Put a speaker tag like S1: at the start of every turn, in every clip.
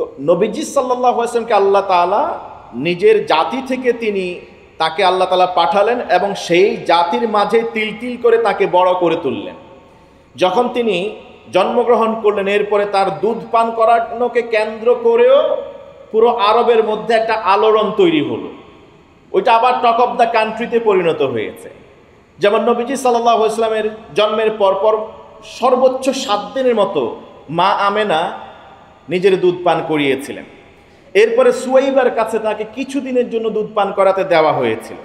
S1: তো নবীজি সাল্লাল্লাহু আলাইহি ওয়াসাল্লামকে আল্লাহ তাআলা নিজের জাতি থেকে তাকে আল্লাহ তাআলা পাঠালেন এবং সেই জাতির মাঝে তিল তিল করে তাকে বড় করে তুললেন। যখন তিনি জন্মগ্রহণ করলেন, এরপরে তার দুধ পান করানোকে কেন্দ্র করেও পুরো আরবের মধ্যে একটা আলোড়ন তৈরি হলো। ওইটা আবার টক অফ দ্য কান্ট্রিতে পরিণত হয়েছে। যেমন নবীজি সাল্লাল্লাহু আলাইহি ওয়াসাল্লামের জন্মের পরপর সর্বোচ্চ 7 দিনের মতো মা আমেনা নিজের দুধ পান করিয়েছিলেন। এরপরে সুয়াইবার কাছে তাকে কিছু দিনের জন্য দুধ পান করাতে দেওয়া হয়েছিল।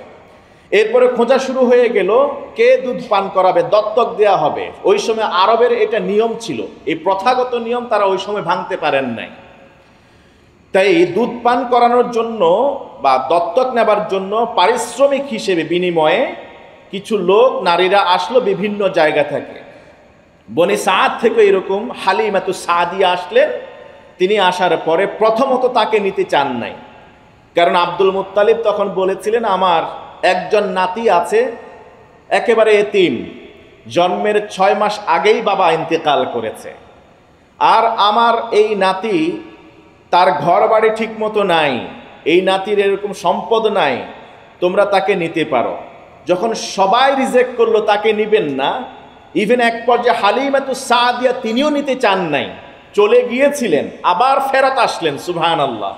S1: এরপরে খোঁজা শুরু হয়ে গেল কে দুধ পান করাবে, দত্তক দেওয়া হবে। ওই সময় আরবের এটা নিয়ম ছিল, এই প্রথাগত নিয়ম তারা ওই সময় ভাঙতে পারেন নাই। তাই দুধ পান করানোর জন্য বা দত্তক নেবার জন্য পারিশ্রমিক হিসেবে বিনিময়ে কিছু লোক নারীরা আসলো বিভিন্ন জায়গা থেকে। বনি সাদ থেকে এরকম হালিমাতু সাদিয়া আসলেন। তিনি আসার পরে প্রথমত তাকে নিতে চান নাই, কারণ আব্দুল মুত্তালিব তখন বলেছিলেন আমার একজন নাতি আছে, একেবারে এতিম, জন্মের 6 মাস আগেই বাবা ইন্তেকাল করেছে, আর আমার এই নাতি তার ঘর বাড়ি ঠিক মতো নাই, এই নাতির এরকম সম্পদ নাই, তোমরা তাকে নিতে পারো। যখন সবাই রিজেক্ট করলো তাকে নিবেন না, ইভেন এক পর্যায়ে হালিমাতু সাদিয়া তিনিও নিতে চান নাই, চলে গিয়েছিলেন, আবার ফেরত আসলেন। সুবহানাল্লাহ।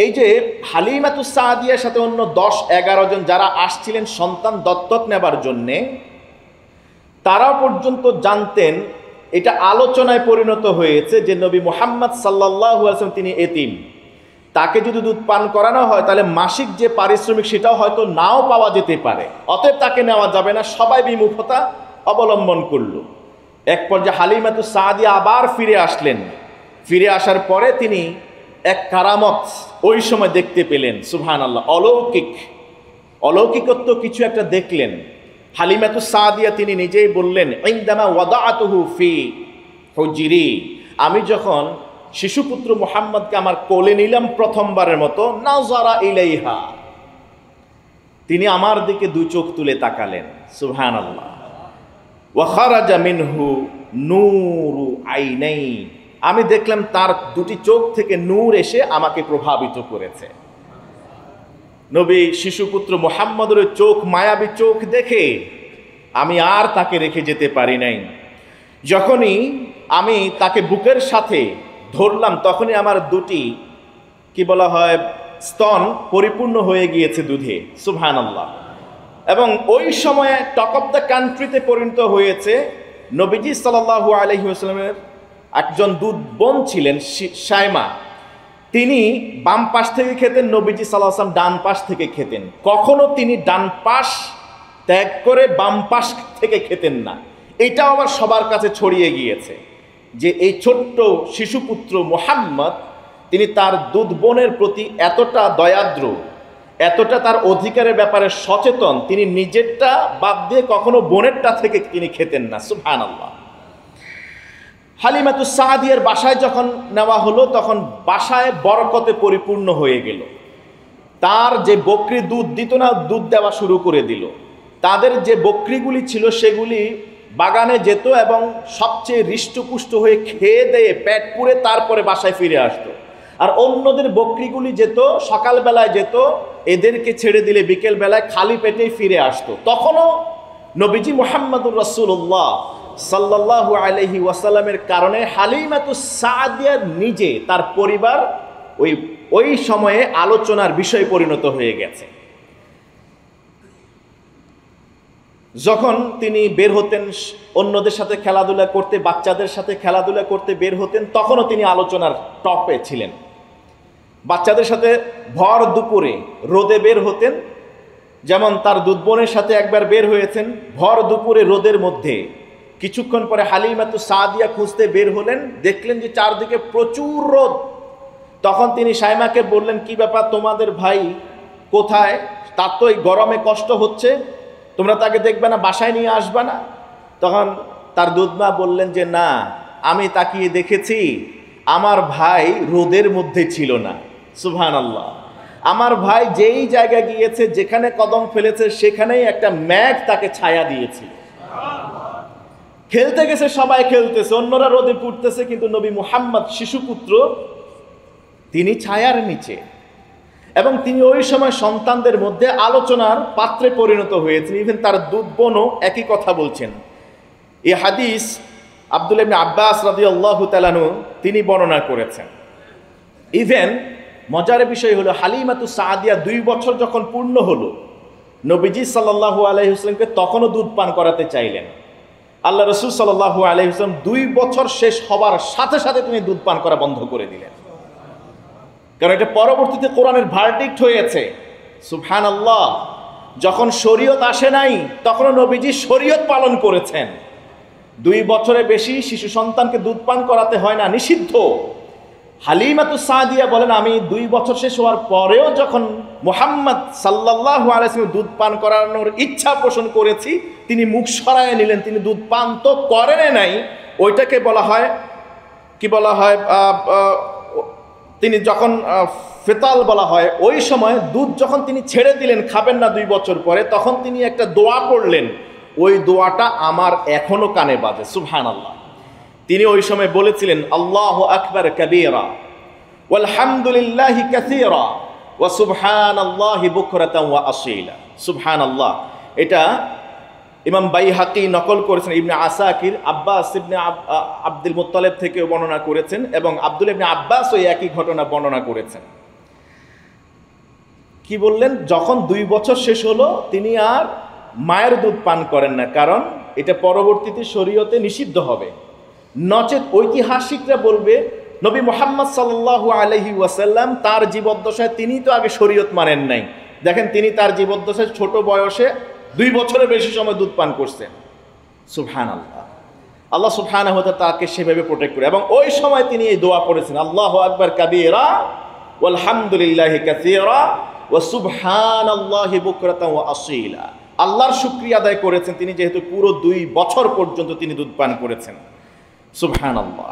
S1: এই যে হালিমাতু সাদিয়ার সাথে অন্য 10-11 জন যারা আসছিলেন সন্তান দত্তক নেবার জন্যে, তারা পর্যন্ত জানতেন এটা আলোচনায় পরিণত হয়েছে যে নবী মুহাম্মদ সাল্লাল্লাহু আলাইহি ওয়াসাল্লাম তিনি এতিম, তাকে যদি দুধ পান করানো হয় তাহলে মাসিক যে পারিশ্রমিক সেটাও হয়তো নাও পাওয়া যেতে পারে, অতএব তাকে নেওয়া যাবে না। সবাই বিমুখতা অবলম্বন করল। এক পর্যায়ে হালিমাতু সাদিয়া আবার ফিরে আসলেন। ফিরে আসার পরে তিনি এক কারামত ওই সময় দেখতে পেলেন। সুবহানাল্লাহ, অলৌকিকত্ব কিছু একটা দেখলেন। হালিমাতু সাদিয়া তিনি নিজেই বললেন, ইনদামা ওয়াদাআতুহু ফি হুজরি, আমি যখন শিশুপুত্র মুহাম্মদকে আমার কোলে নিলাম প্রথমবারের মতো, নাযারা ইলাইহা, তিনি আমার দিকে 2 চোখ তুলে তাকালেন। সুবহানাল্লাহ। ওয়া খারাজা মিনহু নূরু আইনাই, আমি দেখলাম তার 2টি চোখ থেকে নূর এসে আমাকে প্রভাবিত করেছে। নবী শিশুপুত্র মুহাম্মদের চোখ, মায়াবী চোখ দেখে আমি আর তাকে রেখে যেতে পারি নাই। যখনই আমি তাকে বুকের সাথে ধরলাম তখনই আমার 2টি কি বলা হয় স্তন পরিপূর্ণ হয়ে গিয়েছে দুধে। সুবহানাল্লাহ। এবং ওই সময়ে টক অফ দ্য কান্ট্রিতে পরিণত হয়েছে। নবীজি সাল্লাল্লাহু আলাইহি ওয়াসাল্লামের একজন দুধ বোন ছিলেন শাইমা, তিনি বাম পাশ থেকে খেতেন, নবীজি সাল্লাল্লাহু আলাইহি ওয়াসাল্লাম ডান পাশ থেকে খেতেন। কখনো তিনি ডান পাশ ত্যাগ করে বাম পাশ থেকে খেতেন না। এটাও আবার সবার কাছে ছড়িয়ে গিয়েছে যে এই ছোট্ট শিশুপুত্র মুহাম্মদ তিনি তার দুধ বোনের প্রতি এতটা দয়াদ্র, এতটা তার অধিকারের ব্যাপারে সচেতন, তিনি নিজেরটা বাদ দিয়ে কখনো বোনেরটা থেকে তিনি খেতেন না। সুবহানাল্লাহ। হালিমাতু সাদিয়ার বাসায় যখন নেওয়া হলো তখন বাসায় বরকতে পরিপূর্ণ হয়ে গেল। তার যে বকরি দুধ দিত না, দুধ দেওয়া শুরু করে দিল। তাদের যে বকরিগুলি ছিল সেগুলি বাগানে যেত এবং সবচেয়ে হৃষ্টপুষ্ট হয়ে খেয়ে দিয়ে পেট পুড়ে তারপরে বাসায় ফিরে আসতো। আর অন্যদের বকরিগুলি যেত সকালবেলায় যেত, এদেরকে ছেড়ে দিলে বিকেল বেলায় খালি পেটেই ফিরে আসতো। তখনও নবীজি মুহাম্মদুর রাসূলুল্লাহ সাল্লাল্লাহু আলাইহি ওয়াসাল্লামের কারণে হালিমাতু সাদিয়া নিজে, তার পরিবার ওই সময়ে আলোচনার বিষয় পরিণত হয়ে গেছে। যখন তিনি বের হতেন অন্যদের সাথে খেলাধুলা করতে, বাচ্চাদের সাথে খেলাধুলা করতে বের হতেন, তখনও তিনি আলোচনার টপে ছিলেন। বাচ্চাদের সাথে ভর দুপুরে রোদে বের হতেন, যেমন তার দুধ বোনের সাথে একবার বের হয়েছেন ভর দুপুরে রোদের মধ্যে। কিছুক্ষণ পরে হালিমাতু সাদিয়া খুঁজতে বের হলেন, দেখলেন যে চারদিকে প্রচুর রোদ। তখন তিনি শাইমাকে বললেন, কি ব্যাপার, তোমাদের ভাই কোথায়? তার তো এই গরমে কষ্ট হচ্ছে, তোমরা তাকে দেখবে না, বাসায় নিয়ে আসবে না? তখন তার দুধমা বললেন যে না, আমি তাকিয়ে দেখেছি আমার ভাই রোদের মধ্যে ছিল না। সুবহানাল্লাহ। আমার ভাই যেই জায়গায় গিয়েছে, যেখানে কদম ফেলেছে, সেখানেই একটা মেঘ তাকে ছায়া দিয়েছিল। খেলতে গেছে, সবাই খেলতেছে, অন্যরা রোদে পুড়তেছে, কিন্তু নবী মুহাম্মদ শিশুপুত্র তিনি ছায়ার নিচে, এবং তিনি ওই সময় সন্তানদের মধ্যে আলোচনার পাত্রে পরিণত হয়েছেন। ইভেন তার দুধ বোনও একই কথা বলছেন। এই হাদিস আব্দুল্লাহ ইবনে আব্বাস রাদিয়াল্লাহু তাআলা আনহু তিনি বর্ণনা করেছেন। ইভেন মজার বিষয় হলো, হালিমাতু সাদিয়া 2 বছর যখন পূর্ণ হলো, নবীজি সাল্লাল্লাহু আলাইহি ওয়াসাল্লামকে তখনও দুধ পান করাতে চাইলেন। আল্লাহ রাসূল সাল্লাল্লাহু আলাইহি ওয়াসাল্লাম 2 বছর শেষ হবার সাথে সাথে তিনি দুধ পান করা বন্ধ করে দিলেন, কারণ এটা পরবর্তীতে কোরআনের ভার্ডিক্ট হয়েছে। সুবহানাল্লাহ, যখন শরীয়ত আসে নাই তখনও নবীজি শরীয়ত পালন করেছেন। 2 বছরের বেশি শিশু সন্তানকে দুধ পান করাতে হয় না, নিষিদ্ধ। হালিমাতু সাদিয়া বলেন, আমি 2 বছর শেষ হওয়ার পরেও যখন মুহাম্মদ সাল্লাল্লাহু আলাইহি ওয়াসাল্লাম দুধ পান করানোর ইচ্ছা পোষণ করেছি, তিনি মুখ সরায় নিলেন, তিনি দুধ পান তো করেন নাই। ওইটাকে বলা হয়, কি বলা হয়, তিনি যখন ফেতাল বলা হয়, ওই সময় দুধ যখন তিনি ছেড়ে দিলেন, খাবেন না 2 বছর পরে, তখন তিনি একটা দোয়া পড়লেন। ওই দোয়াটা আমার এখনো কানে বাজে। সুবহানাল্লাহ। তিনি ওই সময় বলেছিলেন, আল্লাহু আকবার কাবীরা ওয়ালহামদুলিল্লাহি কাসীরা ওয়া সুবহানাল্লাহি বুকরাতান ওয়া আসীলা। সুবহানাল্লাহ, এটা ইমাম বাইহাকি নকল করেছেন। ইবনে আসাকির আব্বাস ইবনে আব্দুল মুত্তালিব থেকে বর্ণনা করেছেন, এবং আব্দুল্লাহ ইবনে আব্বাস ওই একই ঘটনা বর্ণনা করেছেন। কি বললেন? যখন 2 বছর শেষ হলো, তিনি আর মায়ের দুধ পান করেন না, কারণ এটা পরবর্তীতে শরীয়তে নিষিদ্ধ হবে। নচেত ঐতিহাসিকরা বলবে, নবী মুহাম্মদ সাল্লাল্লাহু আলাইহি ওয়াসাল্লাম তার জীবদ্দশায় তিনি তো আগে শরীয়ত মানেন নাই। দেখেন, তিনি তার জীবদ্দশায় ছোট বয়সে 2 বছরের বেশি সময় দুধ পান করছেন। সুবহানাল্লাহ। আল্লাহ সুবহানাহু ওয়া তাআলা তাকে সেভাবে প্রোটেক্ট করে, এবং ওই সময় তিনি এই দোয়া পড়েছেন, আল্লাহু আকবার কাবীরা ওয়ালহামদুলিল্লাহি কাসীরা ওয়া সুবহানাল্লাহি বুকরাতান ওয়া আসীলা। আল্লাহর শুকরিয়া আদায় করেছেন তিনি, যেহেতু পুরো 2 বছর পর্যন্ত তিনি দুধ পান করেছেন। সুবহানাল্লাহ।